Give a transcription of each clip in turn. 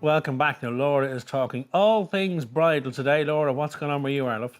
Welcome back. Now, Laura is talking all things bridal today. Laura, what's going on with you, our love?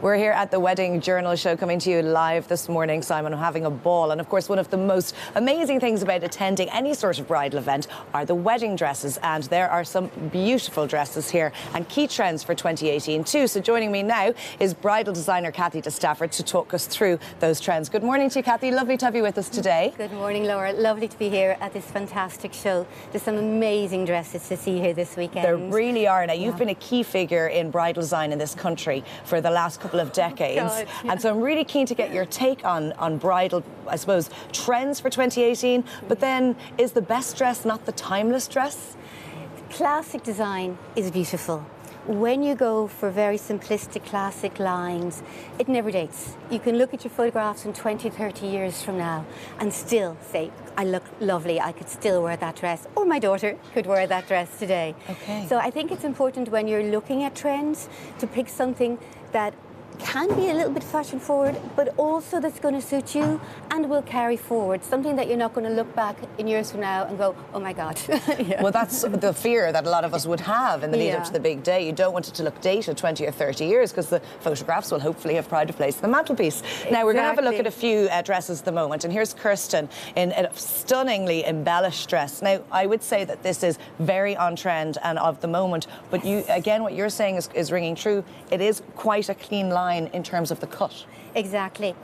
We're here at the Wedding Journal show, coming to you live this morning, Simon, having a ball. And of course, one of the most amazing things about attending any sort of bridal event are the wedding dresses. And there are some beautiful dresses here and key trends for 2018 too. So joining me now is bridal designer Kathy de Stafford to talk us through those trends. Good morning to you, Kathy. Lovely to have you with us today. Good morning, Laura. Lovely to be here at this fantastic show. There's some amazing dresses to see here this weekend. There really are. Now, you've been a key figure in bridal design in this country for the last couple of decades. God, yeah. And so I'm really keen to get your take on bridal, I suppose, trends for 2018. But then, is the best dress not the timeless dress? Classic design is beautiful. When you go for very simplistic classic lines, it never dates. You can look at your photographs in 20, 30 years from now and still say, I look lovely, I could still wear that dress, or my daughter could wear that dress today. Okay. So I think it's important when you're looking at trends to pick something that can be a little bit fashion forward, but also that's going to suit you and will carry forward. Something that you're not going to look back in years from now and go, oh my God. Yeah. Well, that's the fear that a lot of us would have in the lead up to the big day. You don't want it to look dated 20 or 30 years because the photographs will hopefully have pride of place on the mantelpiece. Exactly. Now, we're going to have a look at a few dresses at the moment. And here's Kirsten in a stunningly embellished dress. Now, I would say that this is very on trend and of the moment. But you, again, what you're saying is ringing true. It is quite a clean line in terms of the cut. Exactly.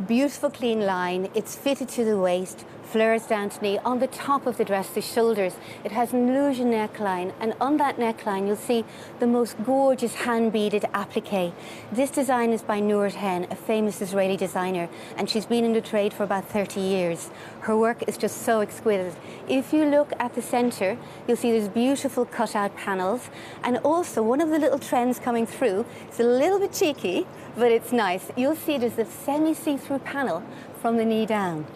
Beautiful clean line. It's fitted to the waist, flares down to knee. On the top of the dress, the shoulders, it has an illusion neckline, and on that neckline you'll see the most gorgeous hand-beaded applique. This design is by Noor Hen, a famous Israeli designer, and she's been in the trade for about 30 years. Her work is just so exquisite. If you look at the center, you'll see there's beautiful cut-out panels, and also one of the little trends coming through, it's a little bit cheeky, but it's nice. You'll see there's a semi-see-through panel from the knee down.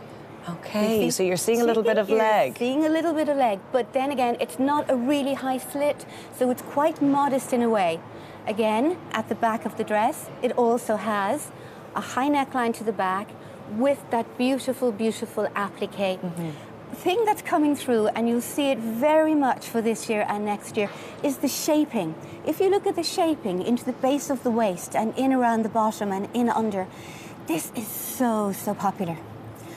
Okay, so you're seeing a little bit of leg. Seeing a little bit of leg, but then again, it's not a really high slit, so it's quite modest in a way. Again, at the back of the dress, it also has a high neckline to the back with that beautiful, beautiful applique. The thing that's coming through, and you'll see it very much for this year and next year, is the shaping. If you look at the shaping into the base of the waist and in around the bottom and in under, this is so, so popular.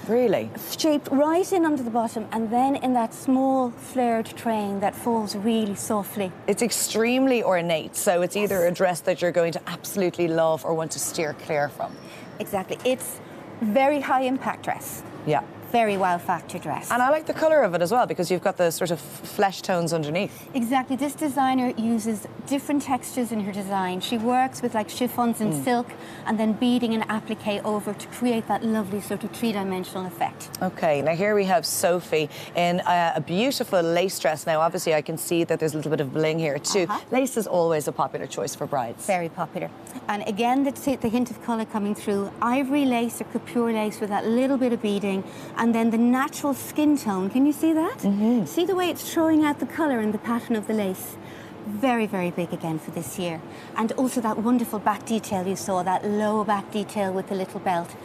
Really? Shaped right in under the bottom and then in that small flared train that falls really softly. It's extremely ornate, so it's either a dress that you're going to absolutely love or want to steer clear from. Exactly. It's very high impact dress. Yeah. Very well factored dress. And I like the colour of it as well because you've got the sort of flesh tones underneath. Exactly. This designer uses different textures in her design. She works with like chiffons and silk and then beading an applique over to create that lovely sort of three-dimensional effect. Okay, now here we have Sophie in a beautiful lace dress. Now, obviously, I can see that there's a little bit of bling here too. Lace is always a popular choice for brides. Very popular. And again, the hint of colour coming through. Ivory lace or couture lace with that little bit of beading. And then the natural skin tone. Can you see that? See the way it's throwing out the colour and the pattern of the lace? Very, very big again for this year. And also that wonderful back detail you saw, that low back detail with the little belt.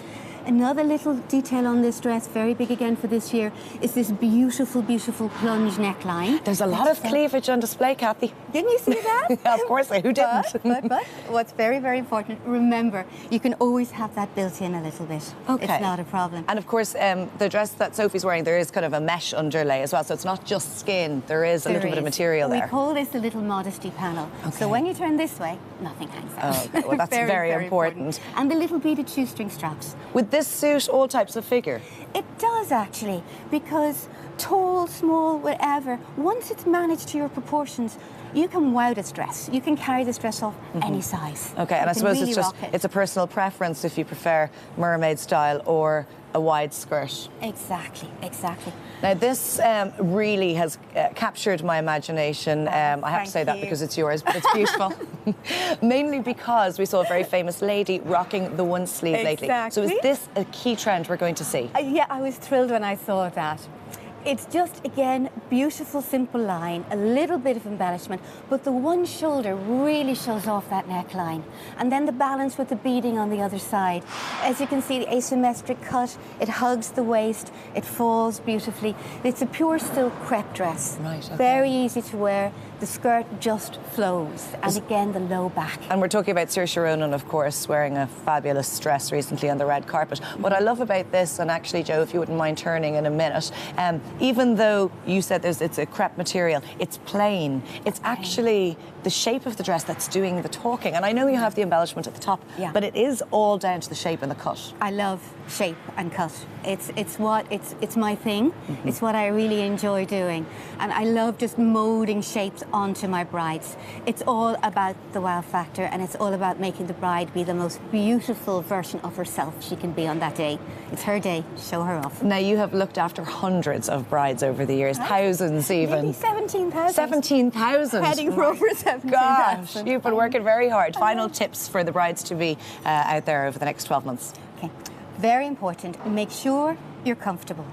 Another little detail on this dress, very big again for this year, is this beautiful, beautiful plunge neckline. There's a lot of cleavage on display, Kathy. Didn't you see that? Yeah, of course, who didn't? But what's very, very important, remember, you can always have that built in a little bit. Okay. It's not a problem. And of course, the dress that Sophie's wearing, there is kind of a mesh underlay as well, so it's not just skin, there is a little bit of material there. We call this a little modesty panel. Okay. So when you turn this way, nothing hangs out. Oh, okay. Well, that's very important. And the little beaded shoestring straps. Would this suit all types of figure? It does actually, because tall, small, whatever, once it's managed to your proportions, you can wow this dress. You can carry this dress off any size. Okay, and I suppose really it's a personal preference if you prefer mermaid style or a wide skirt. Exactly, exactly. Now this really has captured my imagination. I have to say that because it's yours, but it's beautiful. Mainly because we saw a very famous lady rocking the one sleeve lately. So is this a key trend we're going to see? Yeah, I was thrilled when I saw that. It's just, again, beautiful, simple line, a little bit of embellishment, but the one shoulder really shows off that neckline. And then the balance with the beading on the other side. As you can see, the asymmetric cut, it hugs the waist, it falls beautifully. It's a pure silk crepe dress. Right, okay. Very easy to wear. The skirt just flows. And again, the low back. And we're talking about Saoirse Ronan, of course, wearing a fabulous dress recently on the red carpet. What I love about this, and actually, Joe, if you wouldn't mind turning in a minute, even though you said it's a crepe material, it's plain. It's actually the shape of the dress that's doing the talking. And I know you have the embellishment at the top, but it is all down to the shape and the cut. I love shape and cut. It's my thing. It's what I really enjoy doing. And I love just molding shapes onto my brides. It's all about the wow factor, and it's all about making the bride be the most beautiful version of herself she can be on that day. It's her day. Show her off. Now, you have looked after hundreds of brides over the years, thousands even. Maybe 17,000. 17,000. Heading for over 17,000. Gosh, you've been working very hard. Final tips for the brides to be out there over the next 12 months. Okay. Very important. Make sure you're comfortable.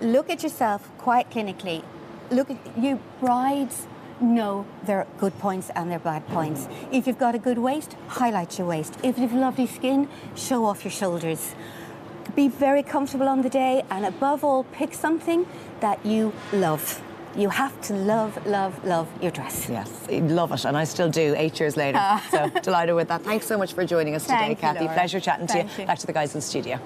Look at yourself quite clinically. Look at you. Brides know their good points and their bad points. If you've got a good waist, highlight your waist. If you've lovely skin, show off your shoulders. Be very comfortable on the day, and above all, pick something that you love. You have to love, love, love your dress. Yes, love it, and I still do 8 years later. So delighted with that. Thanks so much for joining us today, Thank you, Kathy. Laura. Pleasure chatting to you. Thank you. Back to the guys in the studio.